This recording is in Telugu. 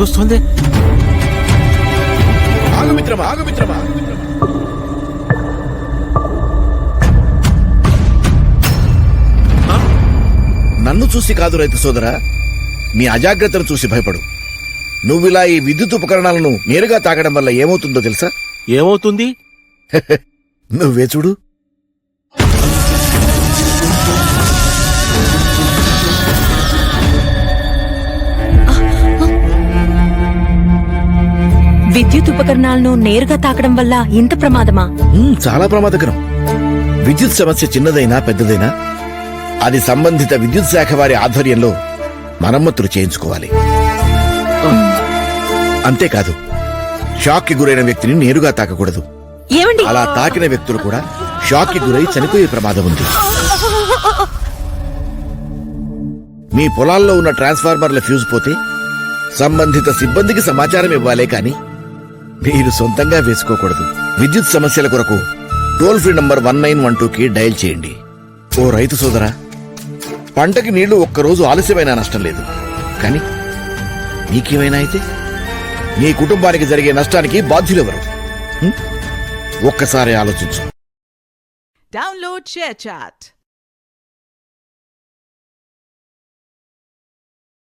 వస్తుంది. ఆగమిత్రమా ఆగమిత్రమా, నన్ను చూసి కాదు రైతు సోదరా, మీ అజాగ్రత్తను చూసి భయపడు. నువ్విలా ఈ విద్యుత్ ఉపకరణాలను నేరుగా తాకడం వల్ల ఏమవుతుందో తెలుసా? ఏమవుతుంది? నువ్వే చూడు. విద్యుత్ ఉపకరణాలను నేరుగా తాకడం వల్ల ఇంత ప్రమాదమా? చాలా ప్రమాదకరం. విద్యుత్ సమస్య చిన్నదైనా పెద్దదైనా అది సంబంధిత విద్యుత్ శాఖ వారి ఆధ్వర్యంలో మరమ్మతులు చేయించుకోవాలి. అంతేకాదు, షాక్ కి గురైన వ్యక్తిని నేరుగా తాకకూడదు. ఏమండి, అలా తాకిన వ్యక్తులు కూడా షాక్ కి గురై చనిపోయే ప్రమాదం ఉంది. మీ పొలాల్లో ఉన్న ట్రాన్స్ఫార్మర్ల ఫ్యూజ్ పోతే సంబంధిత సిబ్బందికి సమాచారం ఇవ్వాలే కాని మీరు సొంతంగా వేసుకోకూడదు. విద్యుత్ సమస్యల కొరకు టోల్ ఫ్రీ నంబర్ 1912కి డయల్ చేయండి. ఓ రైతు సోదరా, పంటకి నీళ్లు ఒక్కరోజు ఆలస్యమైనా నష్టం లేదు, కానీ నీకేమైనా అయితే నీ కుటుంబానికి జరిగే నష్టానికి బాధ్యులెవరు? ఒక్కసారి ఆలోచించు. Download ShareChat.